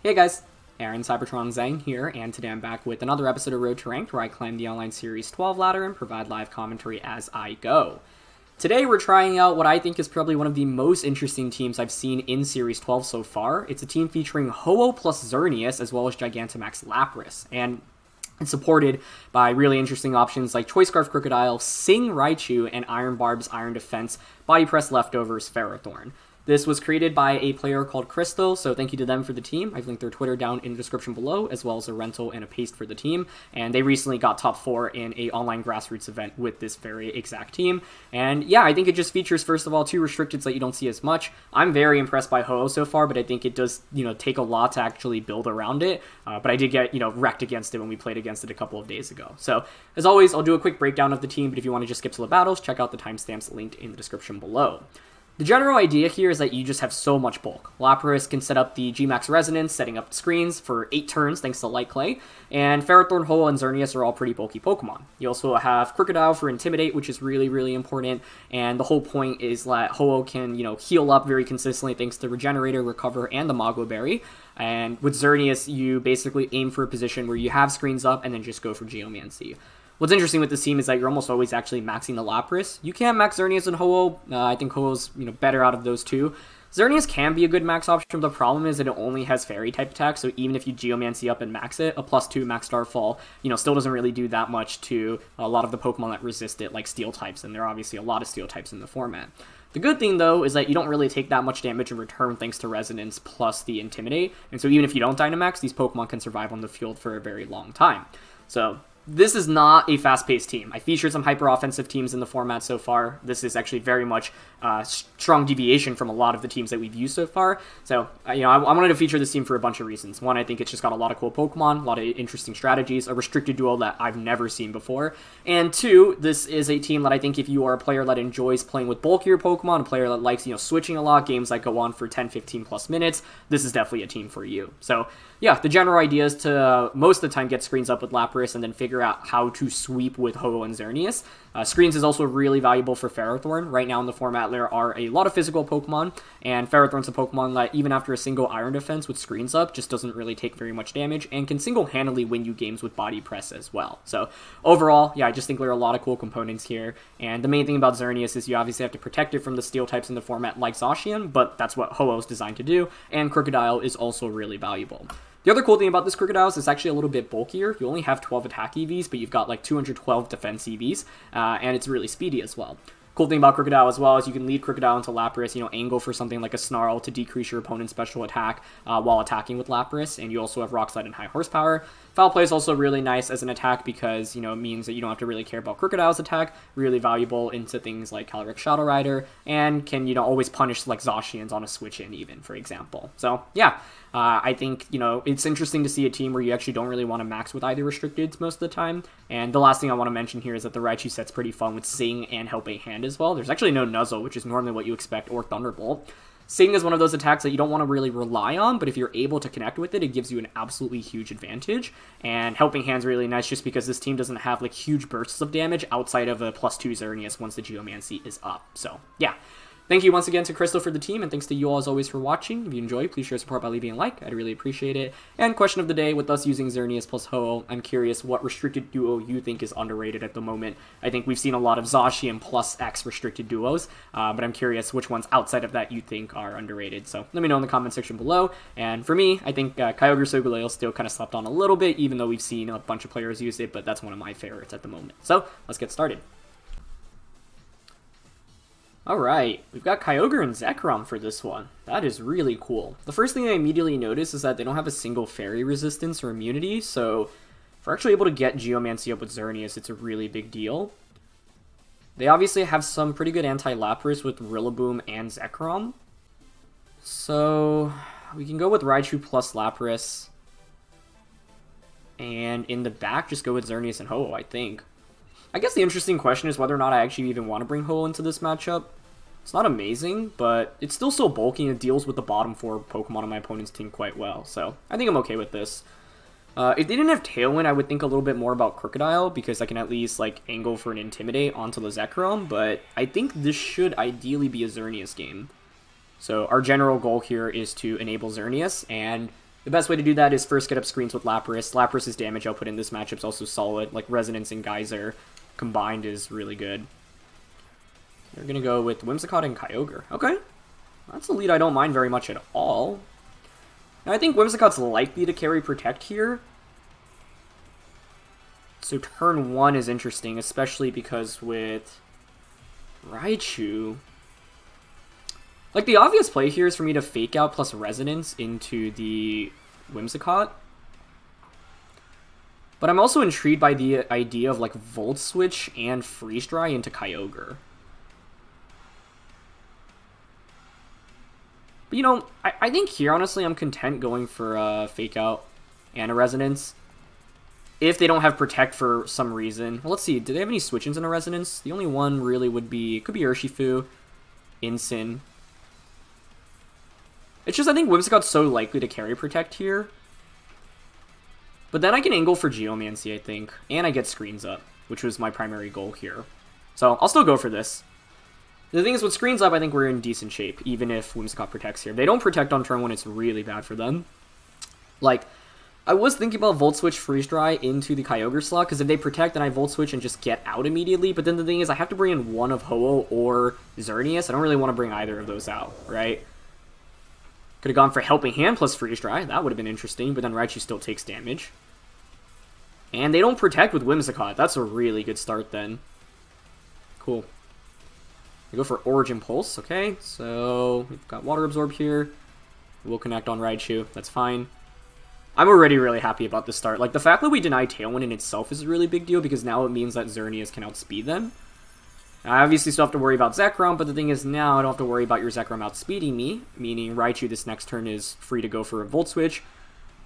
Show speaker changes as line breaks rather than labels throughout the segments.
Hey guys, Aaron Cybertron Zhang here, and today I'm back with another episode of Road to Ranked where I climb the online Series 12 ladder and provide live commentary as I go. Today we're trying out what I think is probably one of the most interesting teams I've seen in Series 12 so far. It's a team featuring Ho-Oh plus Xerneas as well as Gigantamax Lapras, and it's supported by really interesting options like Choice Scarf Krookodile, Sing Raichu, and Iron Barb's Iron Defense, Body Press Leftovers, Ferrothorn. This was created by a player called Crystal, so thank you to them for the team. I've linked their Twitter down in the description below, as well as a rental and a paste for the team. And they recently got top 4 in a online grassroots event with this very exact team. And yeah, I think it just features, first of all, 2 restricteds that you don't see as much. I'm very impressed by Ho-Oh so far, but I think it does, take a lot to actually build around it. But I did get, wrecked against it when we played against it a couple of days ago. So as always, I'll do a quick breakdown of the team, but if you want to just skip to the battles, check out the timestamps linked in the description below. The general idea here is that you just have so much bulk. Lapras can set up the GMax Resonance, setting up screens for 8 turns thanks to Light Clay, and Ferrothorn, Ho-Oh, and Xerneas are all pretty bulky Pokemon. You also have Krookodile for Intimidate, which is really, really important, and the whole point is that Ho-Oh can, heal up very consistently thanks to Regenerator, Recover, and the Mago Berry. And with Xerneas, you basically aim for a position where you have screens up and then just go for Geomancy. What's interesting with this team is that you're almost always actually maxing the Lapras. You can max Xerneas and Ho-Oh. I think Ho-Oh's better out of those two. Xerneas can be a good max option, but the problem is that it only has Fairy type attacks, so even if you Geomancy up and max it, a +2 max Starfall, still doesn't really do that much to a lot of the Pokemon that resist it, like Steel types, and there are obviously a lot of Steel types in the format. The good thing, though, is that you don't really take that much damage in return thanks to Resonance plus the Intimidate, and so even if you don't Dynamax, these Pokemon can survive on the field for a very long time. So this is not a fast-paced team. I featured some hyper-offensive teams in the format so far. This is actually very much a strong deviation from a lot of the teams that we've used so far. So, I wanted to feature this team for a bunch of reasons. One, I think it's just got a lot of cool Pokemon, a lot of interesting strategies, a restricted duo that I've never seen before. And 2, this is a team that I think if you are a player that enjoys playing with bulkier Pokemon, a player that likes, switching a lot, games that go on for 10, 15 plus minutes, this is definitely a team for you. So, yeah, the general idea is to most of the time get screens up with Lapras and then figure out how to sweep with Ho-Oh and Xerneas. Screens is also really valuable for Ferrothorn. Right now in the format, there are a lot of physical Pokemon, and Ferrothorn's a Pokemon that even after a single Iron Defense with screens up, just doesn't really take very much damage, and can single-handedly win you games with Body Press as well. So overall, yeah, I just think there are a lot of cool components here, and the main thing about Xerneas is you obviously have to protect it from the Steel types in the format like Zacian, but that's what Ho-Oh is designed to do, and Krookodile is also really valuable. The other cool thing about this Krookodile is it's actually a little bit bulkier. You only have 12 attack EVs, but you've got like 212 defense EVs, and it's really speedy as well. Cool thing about Krookodile as well is you can lead Krookodile into Lapras, angle for something like a Snarl to decrease your opponent's special attack while attacking with Lapras, and you also have Rock Slide and High Horsepower. Foul Play is also really nice as an attack because, it means that you don't have to really care about Krookodile's attack, really valuable into things like Calyrex Shadow Rider, and can, always punish like Zacians on a switch-in even, for example. So, yeah, I think, it's interesting to see a team where you actually don't really want to max with either restricteds most of the time. And the last thing I want to mention here is that the Raichu set's pretty fun with Sing and Helping Hand as well. There's actually no Nuzzle, which is normally what you expect, or Thunderbolt. Sing is one of those attacks that you don't want to really rely on, but if you're able to connect with it, it gives you an absolutely huge advantage. And Helping Hand's really nice just because this team doesn't have like huge bursts of damage outside of a +2 Xerneas once the Geomancy is up. So, yeah. Thank you once again to Crystal for the team, and thanks to you all as always for watching. If you enjoy, please share support by leaving a like. I'd really appreciate it. And question of the day, with us using Xerneas plus Ho-Oh, I'm curious what restricted duo you think is underrated at the moment. I think we've seen a lot of Zacian plus X restricted duos, but I'm curious which ones outside of that you think are underrated. So let me know in the comment section below. And for me, I think Kyogre still kind of slept on a little bit, even though we've seen a bunch of players use it, but that's one of my favorites at the moment. So let's get started. Alright, we've got Kyogre and Zekrom for this one. That is really cool. The first thing I immediately notice is that they don't have a single fairy resistance or immunity, so if we're actually able to get Geomancy up with Xerneas, it's a really big deal. They obviously have some pretty good anti-Lapras with Rillaboom and Zekrom. So we can go with Raichu plus Lapras. And in the back, just go with Xerneas and Ho-Oh, I think. I guess the interesting question is whether or not I actually even want to bring Ho-Oh into this matchup. It's not amazing, but it's still so bulky and it deals with the bottom 4 Pokemon on my opponent's team quite well, so I think I'm okay with this. If they didn't have Tailwind, I would think a little bit more about Krookodile, because I can at least like angle for an Intimidate onto the Zekrom, but I think this should ideally be a Xerneas game. So our general goal here is to enable Xerneas, and The best way to do that is first get up screens with Lapras. Lapras' damage output in this matchup is also solid. Like, Resonance and Geyser combined is really good. They're going to go with Whimsicott and Kyogre. Okay. That's a lead I don't mind very much at all. Now, I think Whimsicott's likely to carry Protect here. So turn 1 is interesting, especially because with Raichu... Like, the obvious play here is for me to Fake Out plus Resonance into the Whimsicott. But I'm also intrigued by the idea of, like, Volt Switch and Freeze Dry into Kyogre. But, you know, I think here, honestly, I'm content going for a Fake Out and a Resonance. If they don't have Protect for some reason. Well, let's see. Do they have any switch-ins in a Resonance? The only one really would be... Could be Urshifu, Incin. It's just I think Whimsicott's so likely to carry Protect here. But then I can angle for Geomancy, I think. And I get screens up, which was my primary goal here. So I'll still go for this. The thing is, with screens up, I think we're in decent shape, even if Whimsicott protects here. If they don't protect on turn 1, it's really bad for them. Like, I was thinking about Volt Switch Freeze Dry into the Kyogre slot, because if they protect, then I Volt Switch and just get out immediately. But then the thing is, I have to bring in one of Ho-Oh or Xerneas. I don't really want to bring either of those out, right? Could have gone for Helping Hand plus Freeze Dry. That would have been interesting, but then Raichu still takes damage. And they don't protect with Whimsicott. That's a really good start then. Cool. We go for Origin Pulse, okay. So we've got Water Absorb here. We'll connect on Raichu. That's fine. I'm already really happy about this start. Like, the fact that we deny Tailwind in itself is a really big deal because now it means that Xerneas can outspeed them. I obviously still have to worry about Zekrom, but the thing is now I don't have to worry about your Zekrom outspeeding me, meaning Raichu this next turn is free to go for a Volt Switch.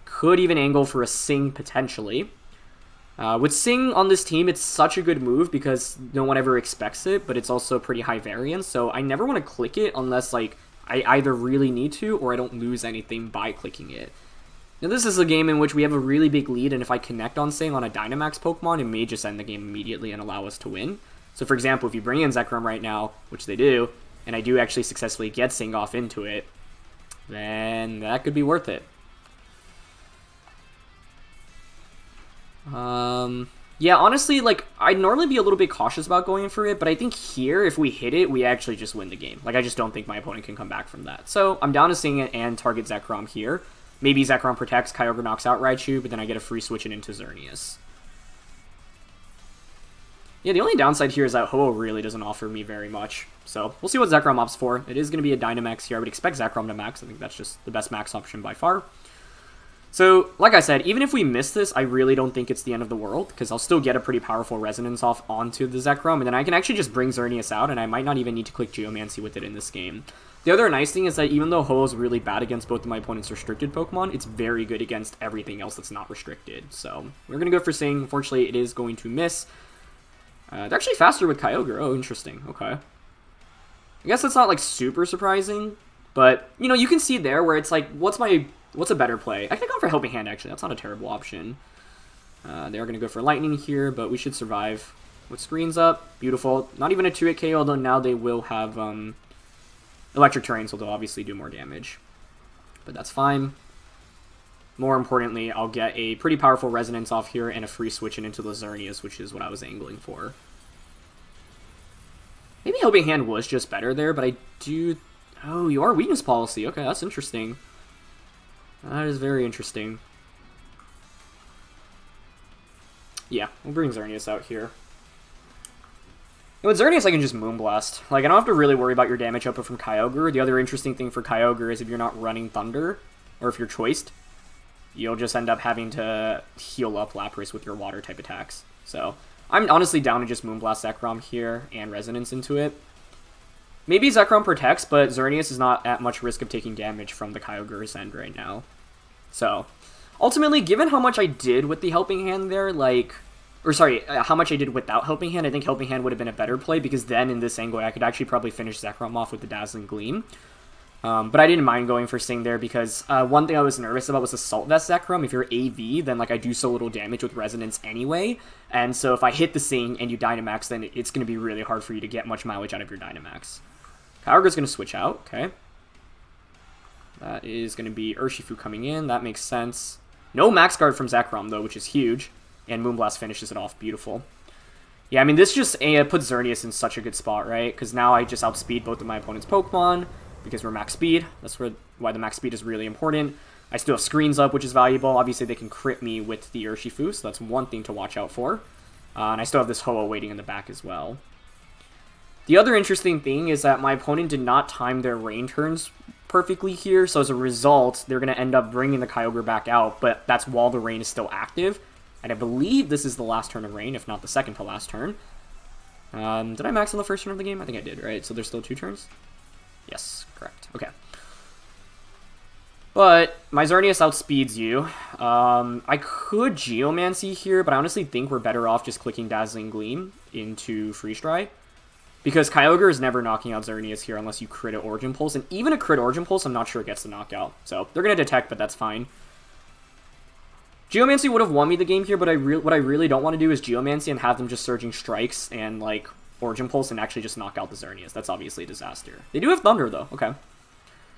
Could even angle for a Sing, potentially. With Sing on this team, it's such a good move because no one ever expects it, but it's also pretty high variance, so I never want to click it unless, like, I either really need to or I don't lose anything by clicking it. Now, this is a game in which we have a really big lead, and if I connect on Sing on a Dynamax Pokemon, it may just end the game immediately and allow us to win. So, for example, if you bring in Zekrom right now, which they do, and I do actually successfully get Sing off into it, then that could be worth it. Yeah, honestly, like, I'd normally be a little bit cautious about going for it, but I think here, if we hit it, we actually just win the game. Like, I just don't think my opponent can come back from that. So, I'm down to Sing it and target Zekrom here. Maybe Zekrom protects, Kyogre knocks out Raichu, but then I get a free switch into Xerneas. Yeah, the only downside here is that Ho-Oh really doesn't offer me very much. So, we'll see what Zekrom opts for. It is going to be a Dynamax here. I would expect Zekrom to max. I think that's just the best max option by far. So, like I said, even if we miss this, I really don't think it's the end of the world, because I'll still get a pretty powerful Resonance off onto the Zekrom, and then I can actually just bring Xerneas out, and I might not even need to click Geomancy with it in this game. The other nice thing is that even though Ho-Oh is really bad against both of my opponent's restricted Pokemon, it's very good against everything else that's not restricted. So, we're going to go for Sing. Unfortunately, it is going to miss. They're actually faster with Kyogre. Oh, interesting. Okay. I guess that's not, like, super surprising. But, you know, you can see there where it's like, what's a better play? I could have gone for Helping Hand, actually. That's not a terrible option. They're going to go for Lightning here, but we should survive. With screens up. Beautiful. Not even a 2-hit KO, although now they will have Electric Terrain, so they'll obviously do more damage. But that's fine. More importantly, I'll get a pretty powerful Resonance off here and a free switch into the Xerneas, which is what I was angling for. Maybe Helping Hand was just better there, but I do... Oh, you are Weakness Policy. Okay, that's interesting. That is very interesting. Yeah, we'll bring Xerneas out here. And with Xerneas, I can just Moonblast. Like, I don't have to really worry about your damage output from Kyogre. The other interesting thing for Kyogre is if you're not running Thunder, or if you're choiced, you'll just end up having to heal up Lapras with your water-type attacks. So, I'm honestly down to just Moonblast Zekrom here and Resonance into it. Maybe Zekrom protects, but Xerneas is not at much risk of taking damage from the Kyogre's end right now. So, ultimately, given how much I did with the Helping Hand there, like... Or sorry, how much I did without Helping Hand, I think Helping Hand would have been a better play, because then in this angle I could actually probably finish Zekrom off with the Dazzling Gleam. But I didn't mind going for Sing there, because one thing I was nervous about was Assault Vest Zekrom. If you're AV, then like I do so little damage with Resonance anyway, and so if I hit the Sing and you Dynamax, then it's going to be really hard for you to get much mileage out of your Dynamax. Kyogre's going to switch out, okay. That is going to be Urshifu coming in. That makes sense. No Max Guard from Zekrom, though, which is huge. And Moonblast finishes it off. Beautiful. Yeah, I mean, this just puts Xerneas in such a good spot, right? Because now I just outspeed both of my opponent's Pokemon because we're max speed. That's why the max speed is really important. I still have screens up, which is valuable. Obviously, they can crit me with the Urshifu, so that's one thing to watch out for. And I still have this Ho-Oh waiting in the back as well. The other interesting thing is that my opponent did not time their rain turns perfectly here, so as a result, they're going to end up bringing the Kyogre back out, but that's while the rain is still active. And I believe this is the last turn of rain, if not the second to last turn. Did I max on the first turn of the game? I think I did, right? So there's still 2 turns? Yes, correct. Okay. But my Xerneas outspeeds you. I could Geomancy here, but I honestly think we're better off just clicking Dazzling Gleam into Freeze Dry. Because Kyogre is never knocking out Xerneas here unless you crit an Origin Pulse. And even a crit Origin Pulse, I'm not sure it gets the knockout. So they're going to detect, but that's fine. Geomancy would have won me the game here, but what I really don't want to do is Geomancy and have them just Surging Strikes and, like, Origin Pulse and actually just knock out the Xerneas. That's obviously a disaster. They do have Thunder, though. Okay.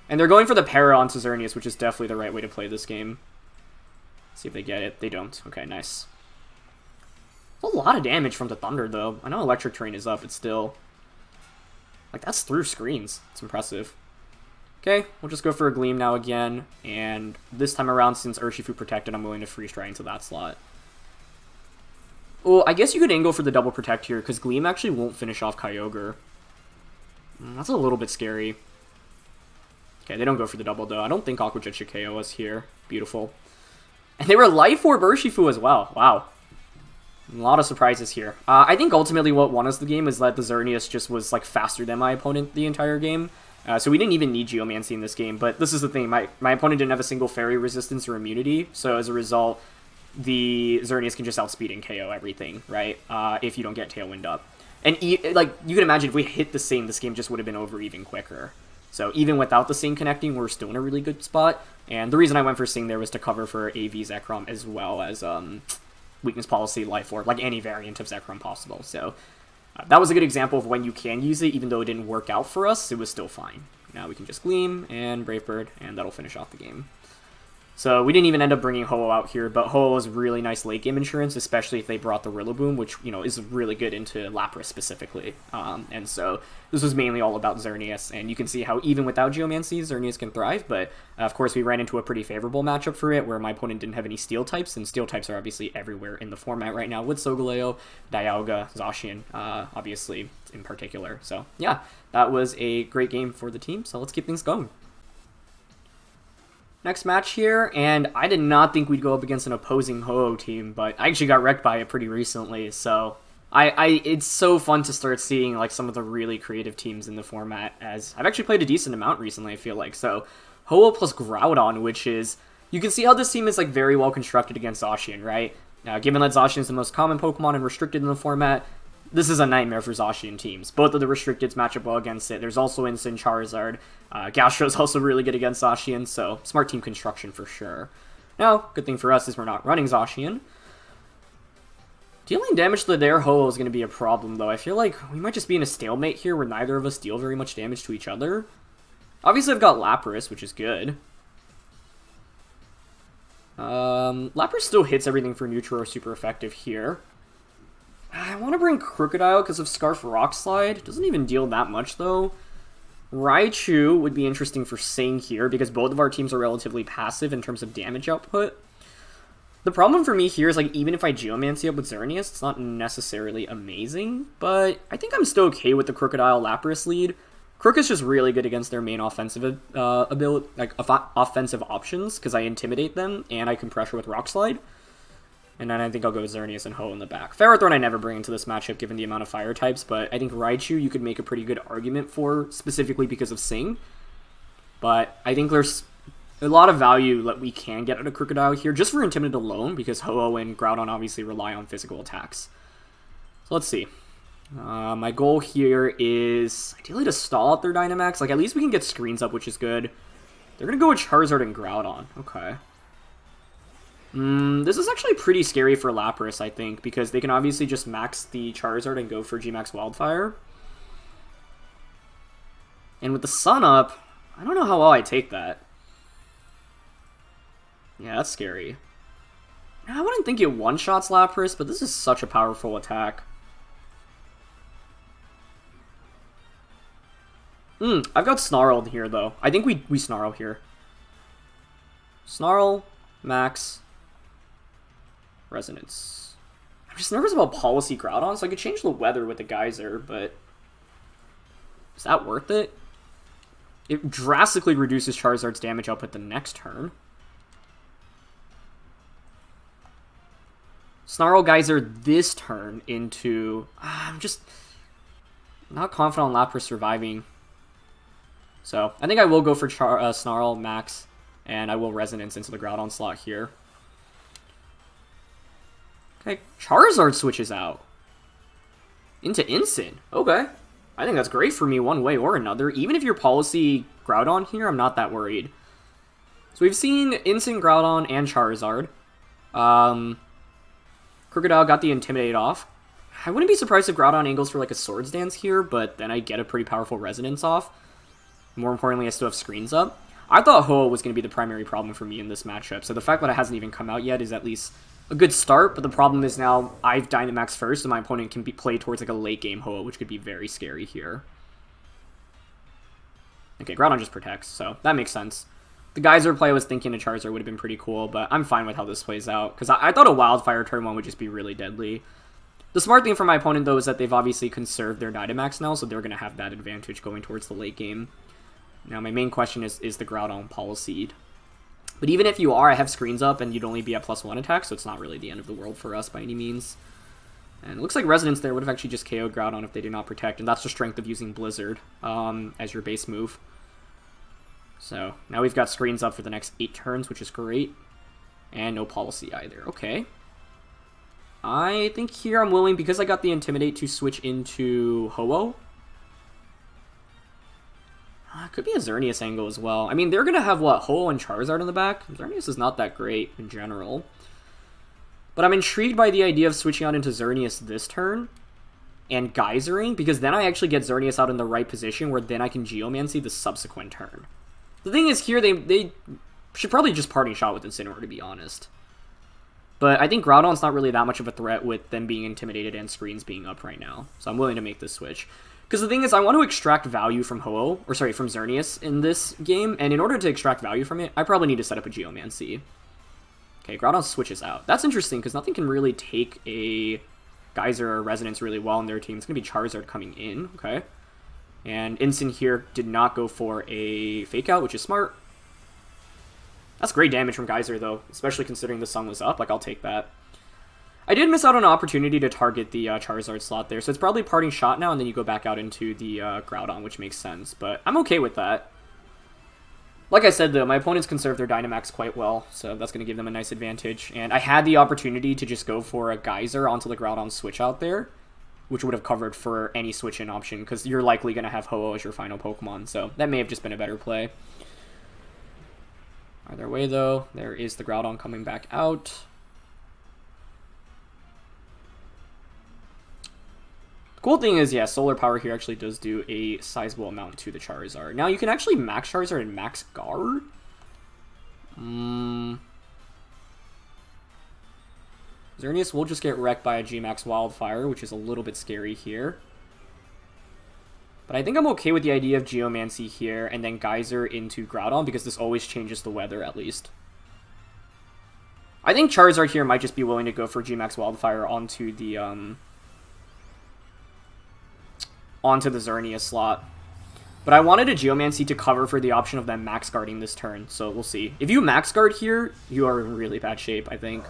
And they're going for the Para onto Xerneas, which is definitely the right way to play this game. Let's see if they get it. They don't. Okay, nice. That's a lot of damage from the Thunder, though. I know Electric Terrain is up, but still. Like, that's through screens. It's impressive. Okay, we'll just go for a Gleam now again, and this time around, since Urshifu protected, I'm willing to Freeze Dry into that slot. Well, I guess you could angle for the double protect here, because Gleam actually won't finish off Kyogre. That's a little bit scary. Okay, they don't go for the double, though. I don't think Aqua Jet should KO us here. Beautiful. And they were Life Orb Urshifu as well. Wow. A lot of surprises here. I think ultimately what won us the game is that the Xerneas just was like faster than my opponent the entire game. So we didn't even need Geomancy in this game, but this is the thing. My opponent didn't have a single Fairy resistance or immunity, so as a result, the Xerneas can just outspeed and KO everything, right? If you don't get Tailwind up. And like you can imagine, if we hit the Sing, this game just would have been over even quicker. So even without the Sing connecting, we're still in a really good spot. And the reason I went for Sing there was to cover for AV Zekrom as well as Weakness Policy, Life Orb, like any variant of Zekrom possible. So that was a good example of when you can use it, even though it didn't work out for us, it was still fine. Now we can just Gleam and Brave Bird, and that'll finish off the game. So we didn't even end up bringing Ho-Oh out here, but Ho-Oh is really nice late game insurance, especially if they brought the Rillaboom, which, you know, is really good into Lapras specifically. And so this was mainly all about Xerneas, and you can see how even without Geomancy, Xerneas can thrive, but of course we ran into a pretty favorable matchup for it, where my opponent didn't have any Steel types, and Steel types are obviously everywhere in the format right now with Solgaleo, Dialga, Zacian, obviously in particular. So yeah, that was a great game for the team, so let's keep things going. Next match here, and I did not think we'd go up against an opposing Ho-Oh team, but I actually got wrecked by it pretty recently, so it's so fun to start seeing like some of the really creative teams in the format, as I've actually played a decent amount recently, I feel like. So Ho-Oh plus Groudon, which is, you can see how this team is like very well constructed against Zacian, right? Given that Zacian is the most common Pokemon and restricted in the format, this is a nightmare for Zacian teams. Both of the restricteds match up well against it. There's also Instant Charizard. Gastro's also really good against Zacian, so smart team construction for sure. Now, good thing for us is we're not running Zacian. Dealing damage to their Ho-Oh is going to be a problem, though. I feel like we might just be in a stalemate here where neither of us deal very much damage to each other. Obviously, I've got Lapras, which is good. Lapras still hits everything for neutral or super effective here. I want to bring Krookodile because of Scarf Rock Slide. Doesn't even deal that much, though. Raichu would be interesting for Sing here, because both of our teams are relatively passive in terms of damage output. The problem for me here is, like, even if I Geomancy up with Xerneas, it's not necessarily amazing, but I think I'm still okay with the Krookodile Lapras lead. Crook is just really good against their main offensive ability, like offensive options, because I intimidate them and I can pressure with Rock Slide. And then I think I'll go with Xerneas and Ho in the back. Ferrothorn I never bring into this matchup given the amount of fire types, but I think Raichu you could make a pretty good argument for, specifically because of Sing. But I think there's a lot of value that we can get out of Krookodile here, just for Intimidate alone, because Ho-Oh and Groudon obviously rely on physical attacks. So let's see. My goal here is ideally to stall out their Dynamax. Like, at least we can get screens up, which is good. They're going to go with Charizard and Groudon. Okay. This is actually pretty scary for Lapras, I think, because they can obviously just max the Charizard and go for GMax Wildfire. And with the Sun up, I don't know how well I take that. Yeah, that's scary. I wouldn't think it one-shots Lapras, but this is such a powerful attack. I've got Snarled here, though. I think we Snarl here. Snarl, Max, Resonance. I'm just nervous about Policy Groudon, so I could change the weather with the Geyser, but is that worth it? It drastically reduces Charizard's damage output the next turn. Snarl Geyser this turn into... I'm just not confident on Lapras surviving. So, I think I will go for Snarl, Max, and I will Resonance into the Groudon slot here. Okay, Charizard switches out. Into Incin. Okay. I think that's great for me one way or another. Even if you're Policy Groudon here, I'm not that worried. So we've seen Incin, Groudon, and Charizard. Krookodile got the Intimidate off. I wouldn't be surprised if Groudon angles for like a Swords Dance here, but then I get a pretty powerful Resonance off. More importantly, I still have screens up. I thought Ho-Oh was going to be the primary problem for me in this matchup, so the fact that it hasn't even come out yet is at least a good start, but the problem is now I've Dynamax first, and my opponent can be played towards like a late game Ho-Oh, which could be very scary here. Okay, Groudon just protects, so that makes sense. The Geyser play I was thinking a Charizard would have been pretty cool, but I'm fine with how this plays out, because I thought a Wildfire turn 1 would just be really deadly. The smart thing for my opponent, though, is that they've obviously conserved their Dynamax now, so they're going to have that advantage going towards the late game. Now, my main question is the Groudon Policy? But even if you are, I have screens up, and you'd only be at +1 attack, so it's not really the end of the world for us by any means. And it looks like Resonance there would have actually just KO'd Groudon if they did not protect, and that's the strength of using Blizzard as your base move. So, now we've got screens up for the next 8 turns, which is great. And no Policy either. Okay. I think here I'm willing, because I got the Intimidate, to switch into Ho-Oh. Could be a Xerneas angle as well. I mean, they're going to have, what, Ho-Oh and Charizard in the back? Xerneas is not that great in general. But I'm intrigued by the idea of switching out into Xerneas this turn and Geysering, because then I actually get Xerneas out in the right position where then I can Geomancy the subsequent turn. The thing is here, they should probably just parting shot with Incineroar, to be honest. But I think Groudon's not really that much of a threat with them being intimidated and screens being up right now. So I'm willing to make this switch. Because the thing is, I want to extract value from Ho-Oh, or sorry, from Xerneas in this game, and in order to extract value from it, I probably need to set up a Geomancy. Okay, Groudon switches out. That's interesting, because nothing can really take a Geyser or Resonance really well in their team. It's going to be Charizard coming in, okay? And Incin here did not go for a Fake Out, which is smart. That's great damage from Geyser, though, especially considering the sun was up. Like, I'll take that. I did miss out on an opportunity to target the Charizard slot there, so it's probably parting shot now, and then you go back out into the Groudon, which makes sense, but I'm okay with that. Like I said, though, my opponents conserve their Dynamax quite well, so that's going to give them a nice advantage, and I had the opportunity to just go for a Geyser onto the Groudon switch out there, which would have covered for any switch-in option, because you're likely going to have Ho-Oh as your final Pokemon, so that may have just been a better play. Either way, though, there is the Groudon coming back out. Cool thing is, yeah, Solar Power here actually does do a sizable amount to the Charizard. Now, you can actually max Charizard and max Guard. Xerneas will just get wrecked by a GMax Wildfire, which is a little bit scary here. But I think I'm okay with the idea of Geomancy here, and then Geyser into Groudon, because this always changes the weather, at least. I think Charizard here might just be willing to go for GMax Wildfire onto the Xerneas slot. But I wanted a Geomancy to cover for the option of them max guarding this turn, so we'll see. If you max guard here, you are in really bad shape, I think.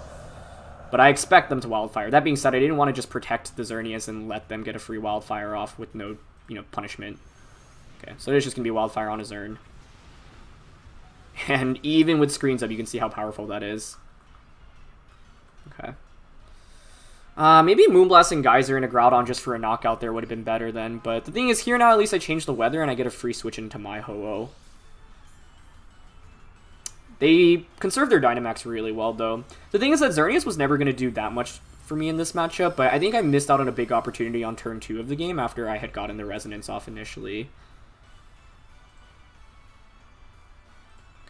But I expect them to Wildfire. That being said, I didn't want to just protect the Xerneas and let them get a free Wildfire off with no, punishment. Okay, so it's just going to be Wildfire on a Xern. And even with screens up, you can see how powerful that is. Okay. Maybe Moonblast and Geyser and a Groudon just for a knockout there would have been better then. But the thing is, here now at least I changed the weather and I get a free switch into my Ho-Oh. They conserve their Dynamax really well, though. The thing is that Xerneas was never going to do that much for me in this matchup, but I think I missed out on a big opportunity on turn 2 of the game after I had gotten the Resonance off initially.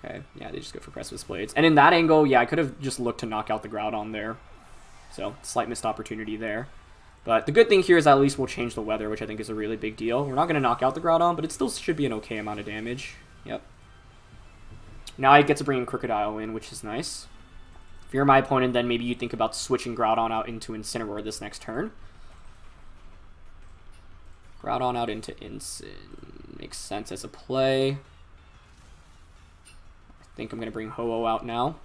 Okay, yeah, they just go for Precipice Blades. And in that angle, yeah, I could have just looked to knock out the Groudon there. So, slight missed opportunity there. But the good thing here is at least we'll change the weather, which I think is a really big deal. We're not going to knock out the Groudon, but it still should be an okay amount of damage. Yep. Now I get to bring in Krookodile in, which is nice. If you're my opponent, then maybe you think about switching Groudon out into Incineroar this next turn. Groudon out into Incin. Makes sense as a play. I think I'm going to bring Ho-Oh out now.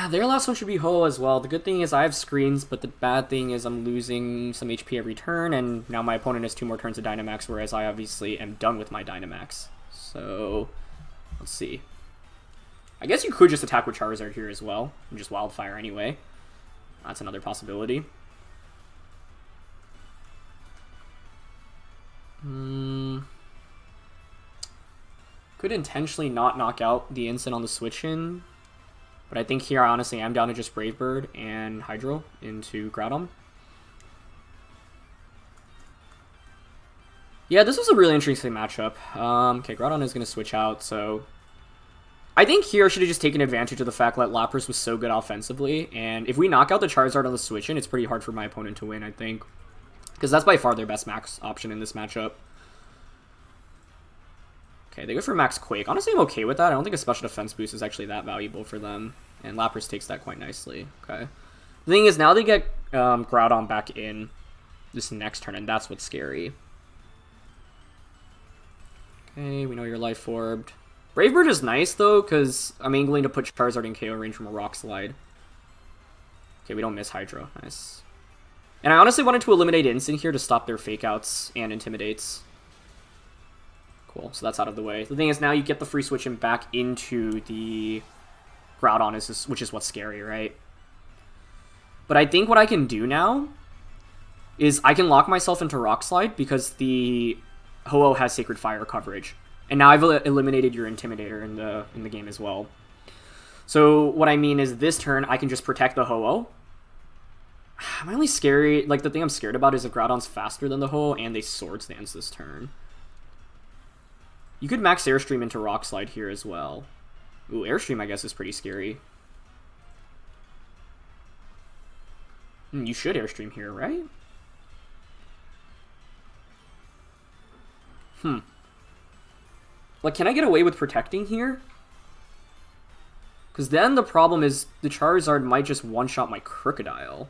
Their last one should be Ho-Oh as well. The good thing is I have screens, but the bad thing is I'm losing some HP every turn, and now my opponent has 2 more turns of Dynamax, whereas I obviously am done with my Dynamax. So, let's see. I guess you could just attack with Charizard here as well, and just Wildfire anyway. That's another possibility. Could intentionally not knock out the Incin on the switch-in. But I think here, honestly, I'm down to just Brave Bird and Hydro into Groudon. Yeah, this was a really interesting matchup. Okay, Groudon is going to switch out, so... I think here I should have just taken advantage of the fact that Lapras was so good offensively. And if we knock out the Charizard on the switch-in, it's pretty hard for my opponent to win, I think. Because that's by far their best max option in this matchup. Okay, they go for Max Quake. Honestly, I'm okay with that. I don't think a special defense boost is actually that valuable for them. And Lapras takes that quite nicely. Okay. The thing is, now they get Groudon back in this next turn, and that's what's scary. Okay, we know you're Life Orbed. Brave Bird is nice, though, because I'm angling to put Charizard in KO range from a Rock Slide. Okay, we don't miss Hydro. Nice. And I honestly wanted to eliminate Incin here to stop their Fake Outs and Intimidates. Cool, so that's out of the way. The thing is, now you get the free switch in back into the Groudon, which is what's scary, right? But I think what I can do now is I can lock myself into Rock Slide because the Ho-Oh has Sacred Fire coverage. And now I've eliminated your Intimidator in the game as well. So what I mean is this turn, I can just protect the Ho-Oh. I'm only scary, like the thing I'm scared about is if Groudon's faster than the Ho-Oh and they Sword Stance this turn. You could max Airstream into Rock Slide here as well. Ooh, Airstream I guess is pretty scary. You should Airstream here, right? Like, can I get away with protecting here? Because then the problem is the Charizard might just one-shot my Krookodile.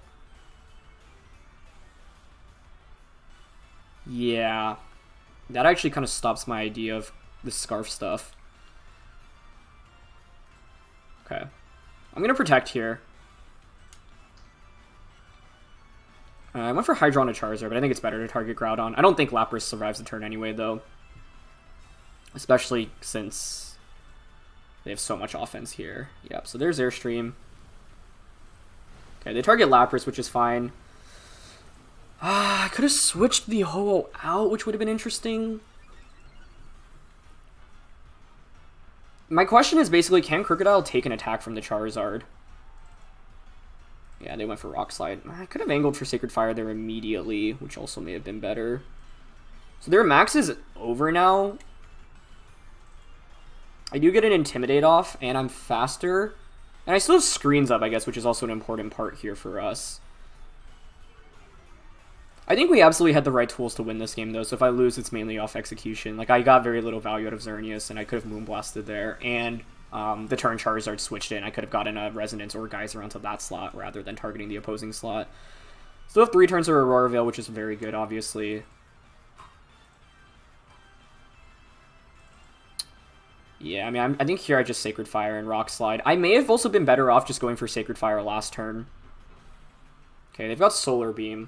Yeah. That actually kind of stops my idea of the Scarf stuff. Okay. I'm going to protect here. I went for Hydro on a Charizard, but I think it's better to target Groudon. I don't think Lapras survives the turn anyway, though. Especially since they have so much offense here. Yep, so there's Airstream. Okay, they target Lapras, which is fine. I could have switched the Ho-Oh out, which would have been interesting. My question is basically, can Krookodile take an attack from the Charizard? Yeah, they went for Rock Slide. I could have angled for Sacred Fire there immediately, which also may have been better. So their max is over now. I do get an Intimidate off, and I'm faster. And I still have screens up, I guess, which is also an important part here for us. I think we absolutely had the right tools to win this game, though, so if I lose, it's mainly off execution. Like, I got very little value out of Xerneas, and I could have Moonblasted there, and the turn Charizard switched in. I could have gotten a Resonance or Geyser onto that slot, rather than targeting the opposing slot. Still have 3 turns of Aurora Veil, which is very good, obviously. Yeah, I mean, I think here I just Sacred Fire and Rock Slide. I may have also been better off just going for Sacred Fire last turn. Okay, they've got Solar Beam.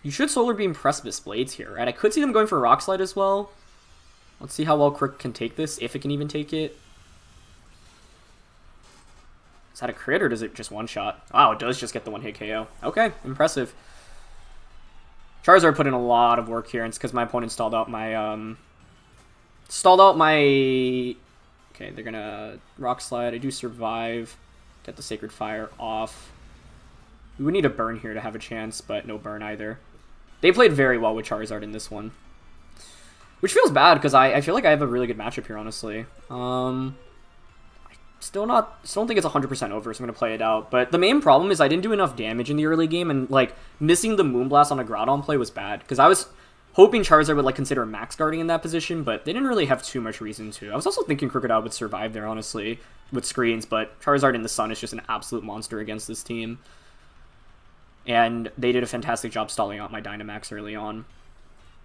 You should Solar Beam Precipice Blades here, right? I could see them going for Rock Slide as well. Let's see how well Crook can take this, if it can even take it. Is that a crit, or does it just one-shot? Wow, it does just get the one-hit KO. Okay, impressive. Charizard put in a lot of work here, and it's because my opponent stalled out my... Okay, they're gonna Rock Slide. I do survive. Get the Sacred Fire off. We would need a burn here to have a chance, but no burn either. They played very well with Charizard in this one. Which feels bad, because I feel like I have a really good matchup here, honestly. Still don't think it's 100% over, so I'm going to play it out. But the main problem is I didn't do enough damage in the early game, and, like, missing the Moonblast on a Groudon play was bad. Because I was hoping Charizard would, like, consider max guarding in that position, but they didn't really have too much reason to. I was also thinking Krookodile would survive there, honestly, with screens, but Charizard in the sun is just an absolute monster against this team. And they did a fantastic job stalling out my Dynamax early on.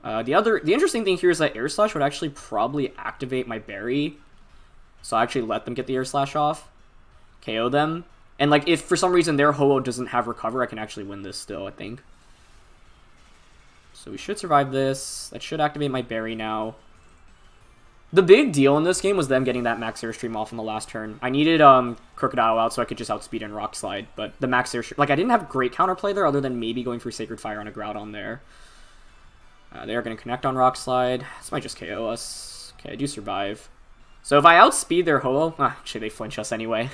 The interesting thing here is that Air Slash would actually probably activate my Berry. So I actually let them get the Air Slash off, KO them. And, like, if for some reason their Ho-Oh doesn't have Recover, I can actually win this still, I think. So we should survive this. That should activate my Berry now. The big deal in this game was them getting that Max Airstream off in the last turn. I needed Krookodile out so I could just outspeed and Rock Slide, but the Max Airstream... Like, I didn't have great counterplay there other than maybe going for Sacred Fire on a Groudon there. They are going to connect on Rock Slide. This might just KO us. Okay, I do survive. So if I outspeed their Ho-Oh... actually, they flinch us anyway.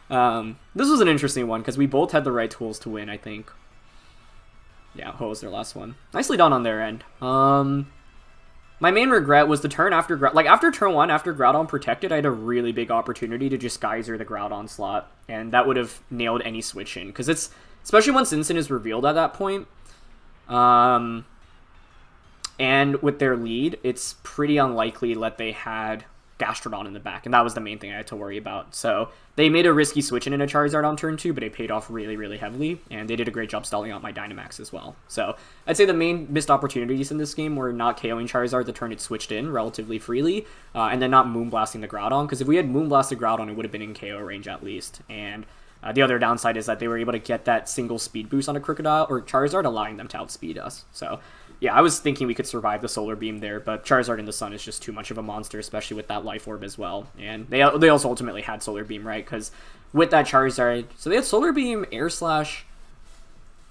This was an interesting one, because we both had the right tools to win, I think. Yeah, Ho-Oh's their last one. Nicely done on their end. My main regret was the turn after... Like, after turn 1, after Groudon protected, I had a really big opportunity to just Geyser the Groudon slot. And that would have nailed any switch in, because it's... Especially once Incin is revealed at that point. And with their lead, it's pretty unlikely that they had Gastrodon in the back, and that was the main thing I had to worry about. So they made a risky switch into Charizard on turn 2, but it paid off really, really heavily, and they did a great job stalling out my Dynamax as well. So I'd say the main missed opportunities in this game were not KOing Charizard the turn it switched in relatively freely, and then not Moonblasting the Groudon, because if we had Moonblasted Groudon, it would have been in KO range at least. And the other downside is that they were able to get that single speed boost on a Krookodile or Charizard, allowing them to outspeed us. So yeah, I was thinking we could survive the Solar Beam there, but Charizard in the sun is just too much of a monster, especially with that Life Orb as well. And they also ultimately had Solar Beam, right? Because with that Charizard... So they had Solar Beam, Air Slash,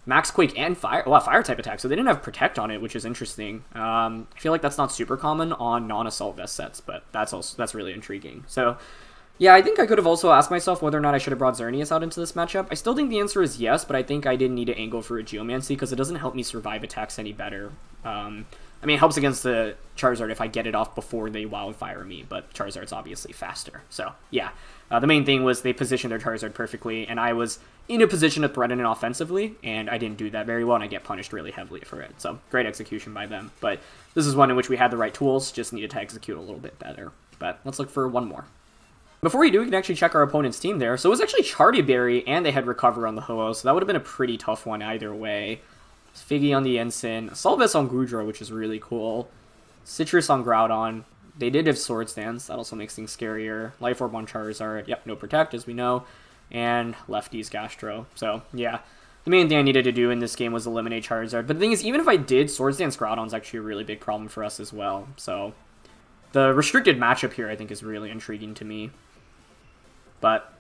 Max Quake, and Fire... Well, Fire type attack, so they didn't have Protect on it, which is interesting. I feel like that's not super common on non-Assault Vest sets, but that's really intriguing. So yeah, I think I could have also asked myself whether or not I should have brought Xerneas out into this matchup. I still think the answer is yes, but I think I didn't need to angle for a Geomancy because it doesn't help me survive attacks any better. I mean, it helps against the Charizard if I get it off before they Wildfire me, but Charizard's obviously faster. So yeah, the main thing was they positioned their Charizard perfectly, and I was in a position to threaten it offensively, and I didn't do that very well, and I get punished really heavily for it. So great execution by them. But this is one in which we had the right tools, just needed to execute a little bit better. But let's look for one more. Before we do, we can actually check our opponent's team there. So it was actually Chartiberry, and they had Recover on the Ho-Oh, so that would have been a pretty tough one either way. Figgy on the Ensign, Assault Vest on Goodra, which is really cool. Citrus on Groudon. They did have Swords Dance, that also makes things scarier. Life Orb on Charizard, yep, no Protect, as we know. And Lefty's Gastro. So, yeah. The main thing I needed to do in this game was eliminate Charizard. But the thing is, even if I did, Swords Dance Groudon's actually a really big problem for us as well. So, the restricted matchup here, I think, is really intriguing to me. But,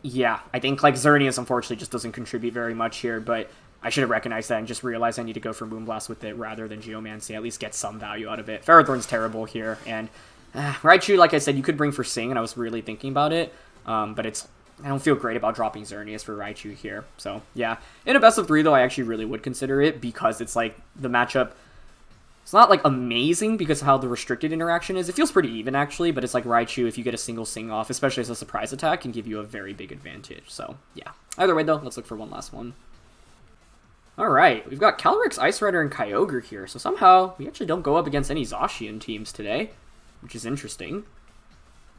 yeah, I think, like, Xerneas, unfortunately, just doesn't contribute very much here, but I should have recognized that and just realized I need to go for Moonblast with it rather than Geomancy, at least get some value out of it. Ferrothorn's terrible here, and Raichu, like I said, you could bring for Sing, and I was really thinking about it, but I don't feel great about dropping Xerneas for Raichu here. So, yeah. In a best of 3, though, I actually really would consider it because it's, like, the matchup... It's not, like, amazing because of how the restricted interaction is. It feels pretty even, actually, but it's like Raichu, if you get a single Sing off, especially as a surprise attack, can give you a very big advantage. So, yeah. Either way, though, let's look for one last one. Alright, we've got Calyrex, Ice Rider, and Kyogre here, so somehow we actually don't go up against any Zacian teams today, which is interesting.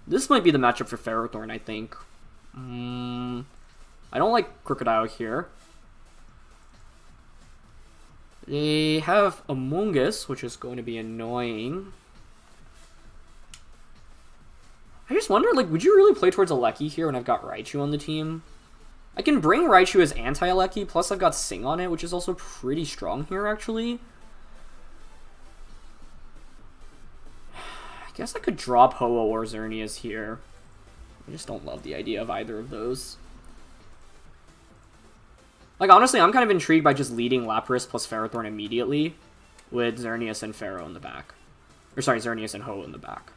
This might be the matchup for Ferrothorn, I think. I don't like Krookodile here. They have Amoonguss, which is going to be annoying. I just wonder, like, would you really play towards Alecki here when I've got Raichu on the team? I can bring Raichu as anti-Alecki, plus I've got Sing on it, which is also pretty strong here, actually. I guess I could drop Ho-Oh or Xerneas here. I just don't love the idea of either of those. Like, honestly, I'm kind of intrigued by just leading Lapras plus Ferrothorn immediately with Xerneas and Ferro in the back. Or, sorry, Xerneas and Ho-Oh in the back.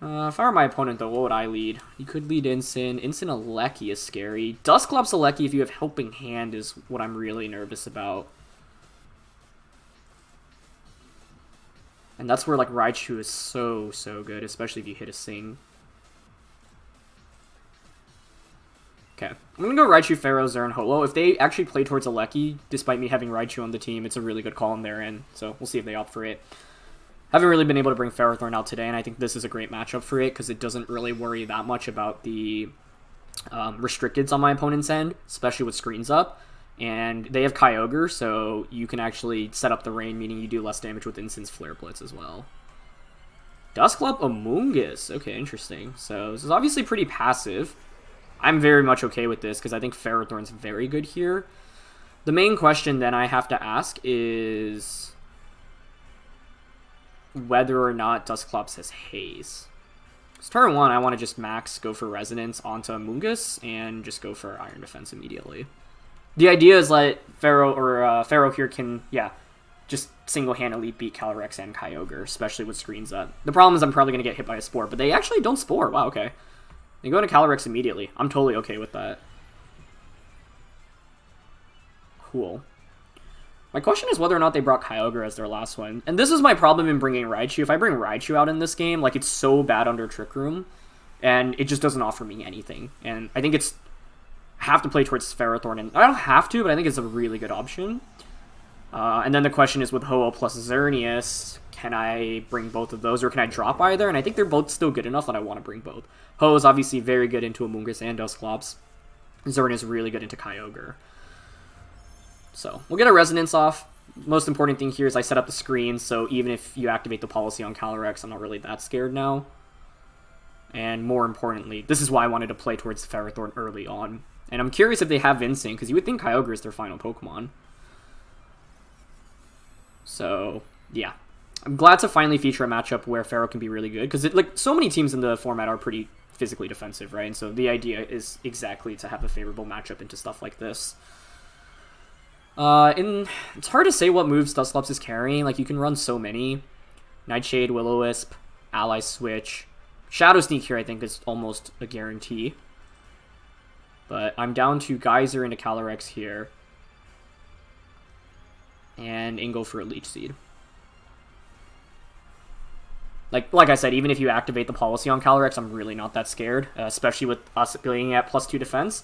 If I were my opponent, though, what would I lead? You could lead Incineroar is scary. Dusclops Alecki, if you have Helping Hand, is what I'm really nervous about. And that's where, like, Raichu is so good, especially if you hit a Sing. Okay, I'm gonna go Raichu, Ferrothorn, Ho-Oh. If they actually play towards Alecki, despite me having Raichu on the team, it's a really good call on their end. So we'll see if they opt for it. Haven't really been able to bring Ferrothorn out today, and I think this is a great matchup for it, because it doesn't really worry that much about the restricteds on my opponent's end, especially with screens up. And they have Kyogre, so you can actually set up the rain, meaning you do less damage with Instance Flare Blitz as well. Dusclops Amoonguss. Okay, interesting. So this is obviously pretty passive. I'm very much okay with this, because I think Ferrothorn's very good here. The main question then I have to ask is whether or not Dusclops has Haze. So turn 1, I want to just max go for Resonance onto Amoonguss and just go for Iron Defense immediately. The idea is that Ferro here can, just single-handedly beat Calyrex and Kyogre, especially with screens up. The problem is I'm probably going to get hit by a Spore, but they actually don't Spore. Wow, okay. They go into Calyrex immediately. I'm totally okay with that. Cool. My question is whether or not they brought Kyogre as their last one. And this is my problem in bringing Raichu. If I bring Raichu out in this game, like, it's so bad under Trick Room, and it just doesn't offer me anything. And I think it's... I have to play towards Ferrothorn, and I don't have to, but I think it's a really good option. And then the question is with Ho-Oh plus Xerneas, can I bring both of those, or can I drop either? And I think they're both still good enough that I want to bring both. Ho is obviously very good into Amoonguss and Dusclops. Xerneas is really good into Kyogre. So, we'll get a Resonance off. Most important thing here is I set up the screen, so even if you activate the policy on Calyrex, I'm not really that scared now. And more importantly, this is why I wanted to play towards Ferrothorn early on. And I'm curious if they have Instinct, because you would think Kyogre is their final Pokemon. So, yeah. I'm glad to finally feature a matchup where Ferro can be really good, because like so many teams in the format are pretty physically defensive, right? And so the idea is exactly to have a favorable matchup into stuff like this. It's hard to say what moves Dusclops is carrying. Like, you can run so many. Nightshade, Will-O-Wisp, Ally Switch. Shadow Sneak here, I think, is almost a guarantee. But I'm down to Geyser into Calyrex here. And go for a Leech Seed. Like I said, even if you activate the policy on Calyrex, I'm really not that scared. Especially with us being at +2 defense.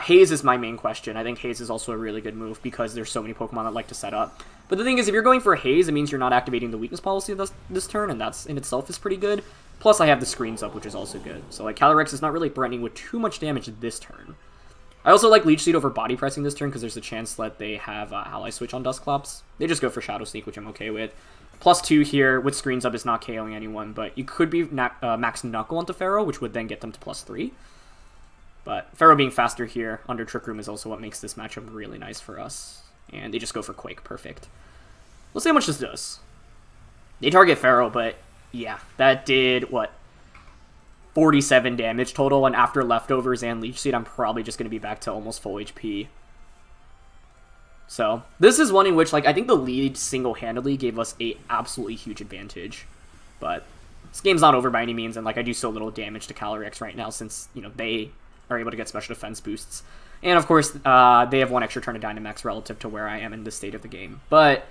Haze is my main question. I think Haze is also a really good move because there's so many Pokemon that like to set up. But the thing is, if you're going for Haze, it means you're not activating the weakness policy this turn, and that's in itself is pretty good. Plus, I have the screens up, which is also good. So, like, Calyrex is not really threatening with too much damage this turn. I also like Leech Seed over Body Pressing this turn because there's a chance that they have Ally Switch on Dusclops. They just go for Shadow Sneak, which I'm okay with. +2 here with screens up is not KOing anyone, but you could be Max Knuckle onto Ferro, which would then get them to +3. But Ferro being faster here under Trick Room is also what makes this matchup really nice for us. And they just go for Quake. Perfect. Let's see how much this does. They target Ferro, but yeah, that did, what, 47 damage total, and after Leftovers and Leech Seed, I'm probably just going to be back to almost full HP. So, this is one in which, like, I think the lead single-handedly gave us a absolutely huge advantage. But this game's not over by any means, and, like, I do so little damage to Calyrex right now since, you know, they are able to get special defense boosts. And, of course, they have one extra turn of Dynamax relative to where I am in this state of the game. But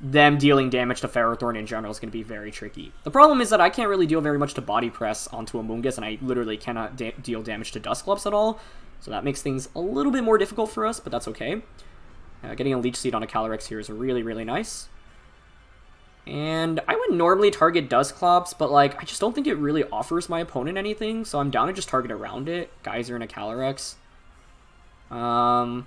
them dealing damage to Ferrothorn in general is going to be very tricky. The problem is that I can't really deal very much to Body Press onto Amoonguss, and I literally cannot deal damage to Dusclops at all. So that makes things a little bit more difficult for us, but that's okay. Getting a Leech Seed on a Calyrex here is really, really nice. And I would normally target Dusclops, but, like, I just don't think it really offers my opponent anything, so I'm down to just target around it. Geyser and a Calyrex. Honestly,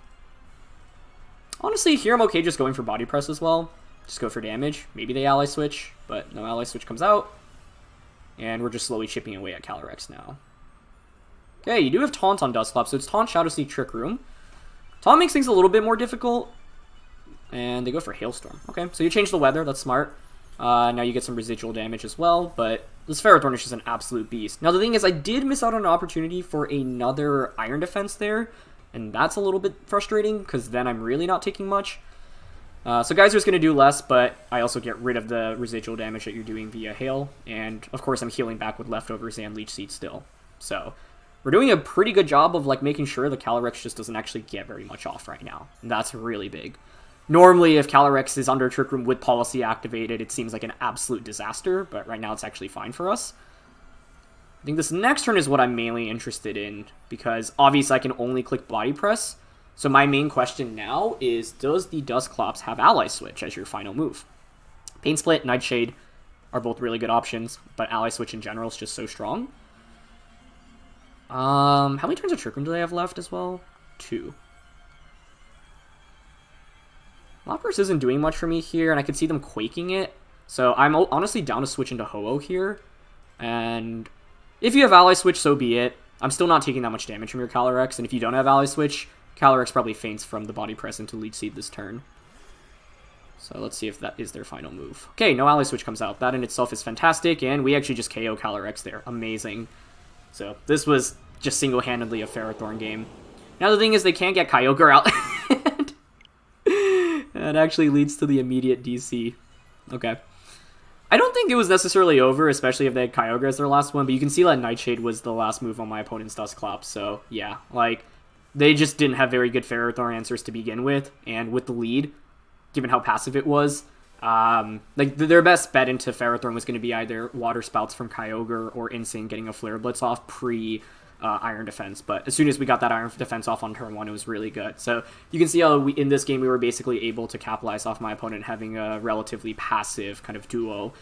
here I'm okay just going for Body Press as well. Just go for damage. Maybe they Ally Switch, but no Ally Switch comes out. And we're just slowly chipping away at Calyrex now. Okay, you do have Taunt on Dusclops, so it's Taunt, Shadow Sneak, Trick Room. Taunt makes things a little bit more difficult. And they go for Hailstorm. Okay, so you change the weather, that's smart. Now you get some residual damage as well, but this Ferrothorn is just an absolute beast. Now the thing is, I did miss out on an opportunity for another Iron Defense there, and that's a little bit frustrating, because then I'm really not taking much. So Geyser's going to do less, but I also get rid of the residual damage that you're doing via Hail. And, of course, I'm healing back with leftovers and Leech Seed still. So we're doing a pretty good job of like making sure the Calyrex just doesn't actually get very much off right now. And that's really big. Normally, if Calyrex is under Trick Room with Policy activated, it seems like an absolute disaster. But right now, it's actually fine for us. I think this next turn is what I'm mainly interested in, because obviously I can only click Body Press. So my main question now is, does the Dusclops have Ally Switch as your final move? Pain Split, Nightshade are both really good options, but Ally Switch in general is just so strong. How many turns of Trick Room do they have left as well? 2. Lapras isn't doing much for me here, and I could see them quaking it. So I'm honestly down to switch into Ho-Oh here. And if you have Ally Switch, so be it. I'm still not taking that much damage from your Calyrex, and if you don't have Ally Switch, Calyrex probably faints from the Body Press into Leech Seed this turn. So let's see if that is their final move. Okay, no Ally Switch comes out. That in itself is fantastic, and we actually just KO Calyrex there. Amazing. So this was just single-handedly a Ferrothorn game. Now the thing is, they can't get Kyogre out. That actually leads to the immediate DC. Okay. I don't think it was necessarily over, especially if they had Kyogre as their last one, but you can see that Nightshade was the last move on my opponent's Dusclops, so yeah, like, they just didn't have very good Ferrothorn answers to begin with, and with the lead, given how passive it was, like, their best bet into Ferrothorn was going to be either Water Spouts from Kyogre or Incin getting a Flare Blitz off Iron Defense, but as soon as we got that Iron Defense off on turn 1, it was really good. So you can see how in this game we were basically able to capitalize off my opponent having a relatively passive kind of duo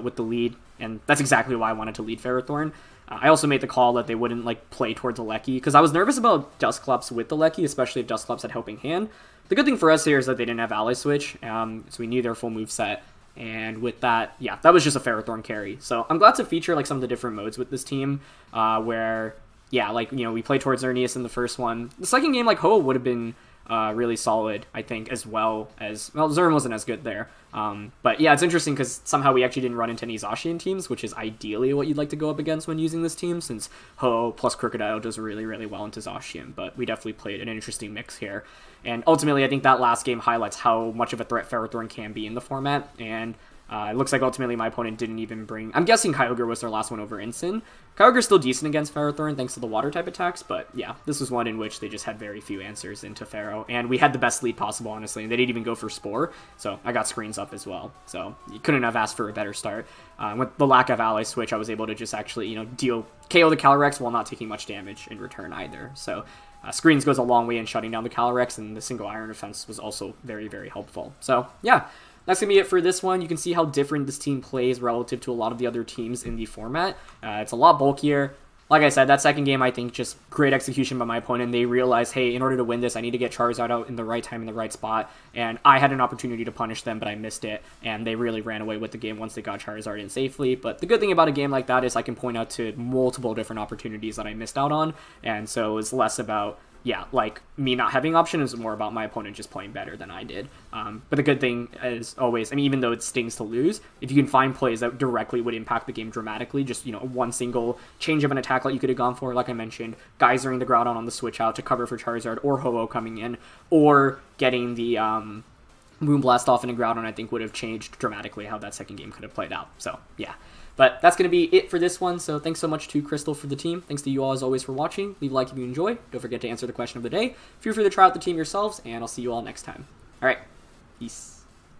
with the lead, and that's exactly why I wanted to lead Ferrothorn. I also made the call that they wouldn't like play towards a Lecky, because I was nervous about Dusclops with the Lecky, especially if Dusclops had Helping Hand. The good thing for us here is that they didn't have Ally Switch, so we knew their full move set. And with that, yeah, that was just a Ferrothorn carry. So I'm glad to feature like some of the different modes with this team, where yeah, like, you know, we played towards Xerneas in the first one. The second game, like, Ho would have been really solid, I think, as well as... Well, Zern wasn't as good there. But yeah, it's interesting because somehow we actually didn't run into any Zacian teams, which is ideally what you'd like to go up against when using this team, since Ho plus Krookodile does really, really well into Zacian. But we definitely played an interesting mix here. And ultimately, I think that last game highlights how much of a threat Ferrothorn can be in the format. And it looks like ultimately my opponent didn't even bring... I'm guessing Kyogre was their last one over Incin. Kyogre's still decent against Ferrothorn thanks to the water type attacks, but yeah, this was one in which they just had very few answers into Ferro, and we had the best lead possible, honestly, and they didn't even go for Spore, so I got screens up as well. So you couldn't have asked for a better start. With the lack of Ally Switch, I was able to just actually, you know, KO the Calyrex while not taking much damage in return either. So screens goes a long way in shutting down the Calyrex, and the single Iron Defense was also very, very helpful. So yeah, that's going to be it for this one. You can see how different this team plays relative to a lot of the other teams in the format. It's a lot bulkier. Like I said, that second game, I think, just great execution by my opponent. They realized, hey, in order to win this, I need to get Charizard out in the right time, in the right spot. And I had an opportunity to punish them, but I missed it. And they really ran away with the game once they got Charizard in safely. But the good thing about a game like that is I can point out to multiple different opportunities that I missed out on. And so it's less about... yeah, like, me not having option is more about my opponent just playing better than I did. But the good thing is always, I mean, even though it stings to lose, if you can find plays that directly would impact the game dramatically, just, you know, one single change of an attack that you could have gone for, like I mentioned, geysering the Groudon on the switch out to cover for Charizard, or Ho-Oh coming in, or getting the Moonblast off in a Groudon, I think would have changed dramatically how that second game could have played out. So, yeah. But that's going to be it for this one, so thanks so much to Crystal for the team. Thanks to you all, as always, for watching. Leave a like if you enjoy. Don't forget to answer the question of the day. Feel free to try out the team yourselves, and I'll see you all next time. All right, peace.